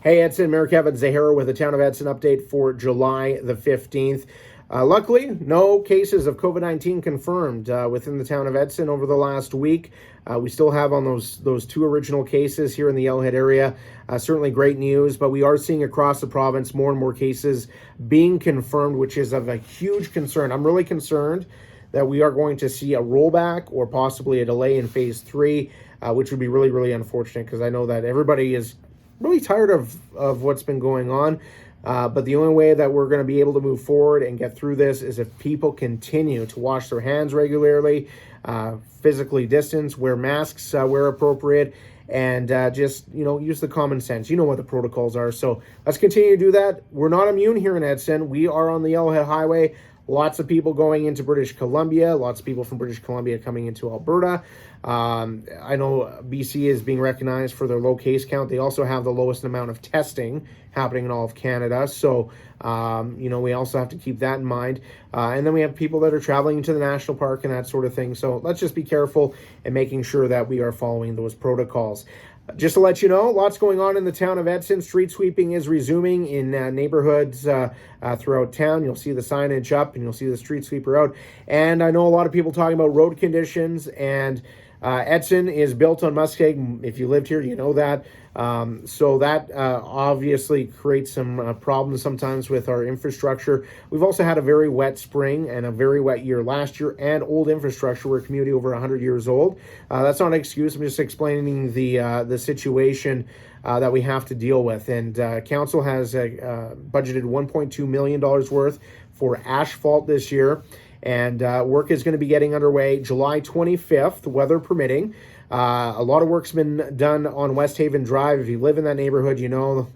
Hey, Edson, Mayor Kevin Zahara with the Town of Edson update for July the 15th. Luckily, no cases of COVID-19 confirmed within the Town of Edson over the last week. We still have on those two original cases here in the Yellowhead area. Certainly great news, but we are seeing across the province more and more cases being confirmed, which is of a huge concern. I'm really concerned that we are going to see a rollback or possibly a delay in phase 3, which would be really, really unfortunate because I know that everybody is really tired of what's been going on. But the only way that we're going to be able to move forward and get through this is if people continue to wash their hands regularly, physically distance, wear masks where appropriate, and just, use the common sense. You know what the protocols are. So let's continue to do that. We're not immune here in Edson. We are on the Yellowhead Highway. Lots of people going into British Columbia, lots of people from British Columbia coming into Alberta. I know BC is being recognized for their low case count. They also have the lowest amount of testing happening in all of Canada. So, we also have to keep that in mind. And then we have people that are traveling into the national park and that sort of thing. So let's just be careful in making sure that we are following those protocols. Just to let you know, lots going on in the Town of Edson. Street sweeping is resuming in neighborhoods throughout town. You'll see the signage up and you'll see the street sweeper out. And I know a lot of people talking about road conditions, and Edson is built on muskeg. If you lived here, you know that. So that obviously creates some problems sometimes with our infrastructure. We've also had a very wet spring and a very wet year last year, and old infrastructure. We're a community over 100 years old. That's not an excuse. I'm just explaining the situation that we have to deal with. And council has budgeted $1.2 million worth for asphalt this year. And work is going to be getting underway July 25th, weather permitting. A lot of work's been done on West Haven Drive. If you live in that neighborhood,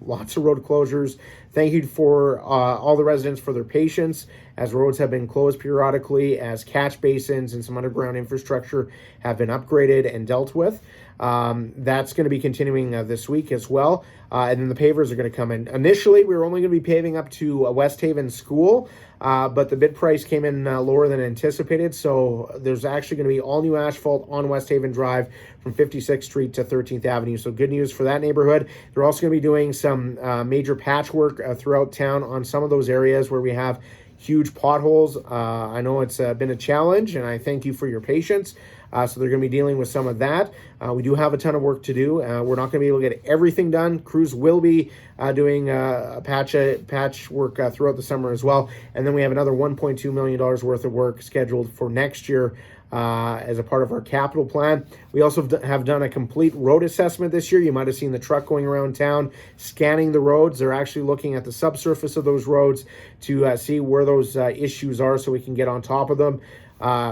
lots of road closures. Thank you for all the residents for their patience as roads have been closed periodically, as catch basins and some underground infrastructure have been upgraded and dealt with. That's going to be continuing this week as well. And then the pavers are going to come in. Initially, we were only going to be paving up to West Haven School, but the bid price came in lower than anticipated. So there's actually going to be all new asphalt on West Haven Drive from 56th Street to 13th Avenue. So good news for that neighborhood. They're also going to be doing some major patchwork throughout town on some of those areas where we have huge potholes. I know it's been a challenge, and I thank you for your patience. So they're going to be dealing with some of that. We do have a ton of work to do. We're not going to be able to get everything done. Crews will be doing patch work throughout the summer as well. And then we have another $1.2 million worth of work scheduled for next year as a part of our capital plan. We also have done a complete road assessment this year. You might have seen the truck going around town scanning the roads. They're actually looking at the subsurface of those roads to see where those issues are so we can get on top of them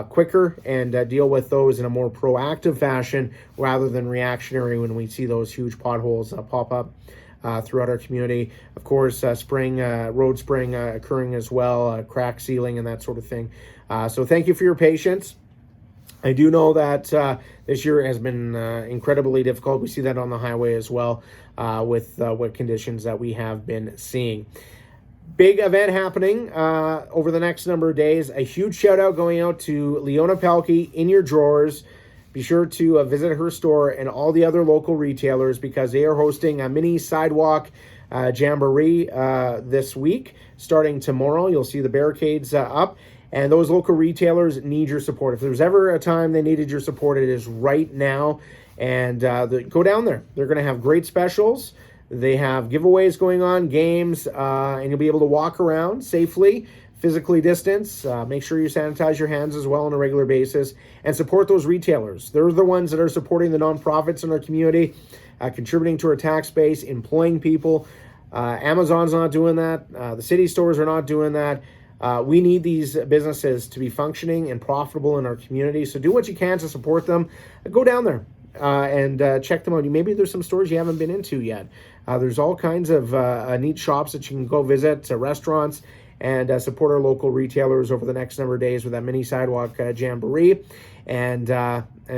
quicker and deal with those in a more proactive fashion rather than reactionary when we see those huge potholes pop up throughout our community. Of course, road spraying occurring as well, crack sealing and that sort of thing. So thank you for your patience. I do know that this year has been incredibly difficult. We see that on the highway as well with what conditions that we have been seeing. Big event happening over the next number of days. A huge shout out going out to Leona Pelkey in your drawers. Be sure to visit her store and all the other local retailers because they are hosting a mini Sidewalk Jamboree this week. Starting tomorrow, you'll see the barricades up. And those local retailers need your support. If there's ever a time they needed your support, it is right now. And go down there. They're going to have great specials. They have giveaways going on, games, and you'll be able to walk around safely, physically distance. Make sure you sanitize your hands as well on a regular basis and support those retailers. They're the ones that are supporting the nonprofits in our community, contributing to our tax base, employing people. Amazon's not doing that. The city stores are not doing that. We need these businesses to be functioning and profitable in our community. So do what you can to support them. Go down there and check them out. Maybe there's some stores you haven't been into yet. There's all kinds of neat shops that you can go visit, restaurants, and support our local retailers over the next number of days with that mini Sidewalk Jamboree and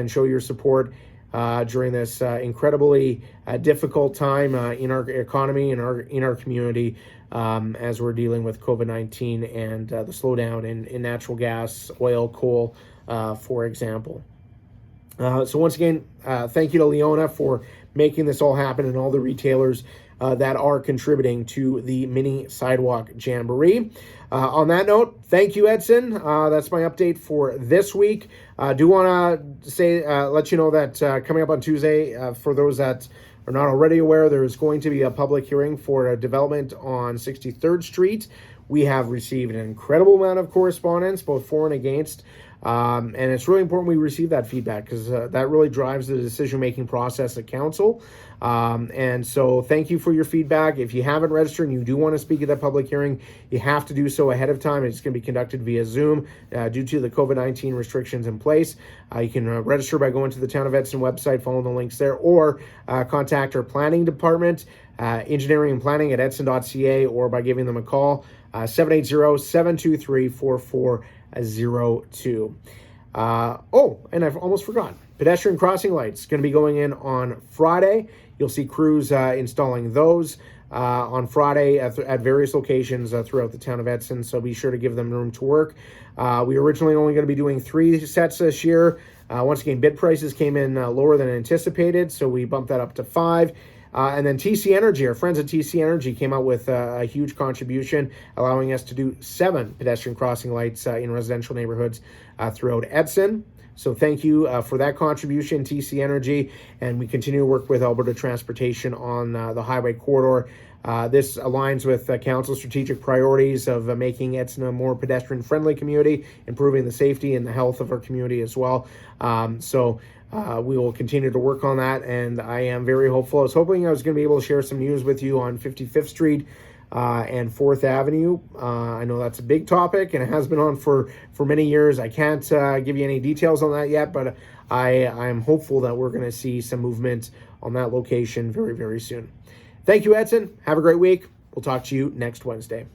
show your support during this incredibly difficult time in our economy and in our community as we're dealing with COVID-19 and the slowdown in natural gas, oil, coal, for example. So once again, thank you to Leona for making this all happen and all the retailers that are contributing to the mini Sidewalk Jamboree. On that note, thank you, Edson. That's my update for this week. Do want to say, let you know that coming up on Tuesday, for those that are not already aware, there's going to be a public hearing for a development on 63rd Street. We have received an incredible amount of correspondence, both for and against. And it's really important we receive that feedback because that really drives the decision-making process at council. And so thank you for your feedback. If you haven't registered and you do want to speak at that public hearing, you have to do so ahead of time. It's going to be conducted via Zoom due to the COVID-19 restrictions in place. You can register by going to the Town of Edson website, following the links there, or contact our planning department, engineering and planning at edson.ca, or by giving them a call, 780-723-4402. And I've almost forgotten. Pedestrian crossing lights going to be going in on Friday. You'll see crews installing those on Friday at various locations throughout the town of Edson, so be sure to give them room to work. We were originally only going to be doing 3 sets this year. Once again, bid prices came in lower than anticipated, so we bumped that up to 5. And then TC Energy, our friends at TC Energy, came out with a huge contribution, allowing us to do 7 pedestrian crossing lights in residential neighborhoods throughout Edson. So thank you for that contribution, TC Energy, and we continue to work with Alberta Transportation on the highway corridor. This aligns with Council's strategic priorities of making Edson a more pedestrian-friendly community, improving the safety and the health of our community as well. We will continue to work on that, and I am very hopeful. I was hoping I was going to be able to share some news with you on 55th Street and 4th Avenue. I know that's a big topic, and it has been on for many years. I can't give you any details on that yet, but I'm hopeful that we're going to see some movement on that location very, very soon. Thank you, Edson. Have a great week. We'll talk to you next Wednesday.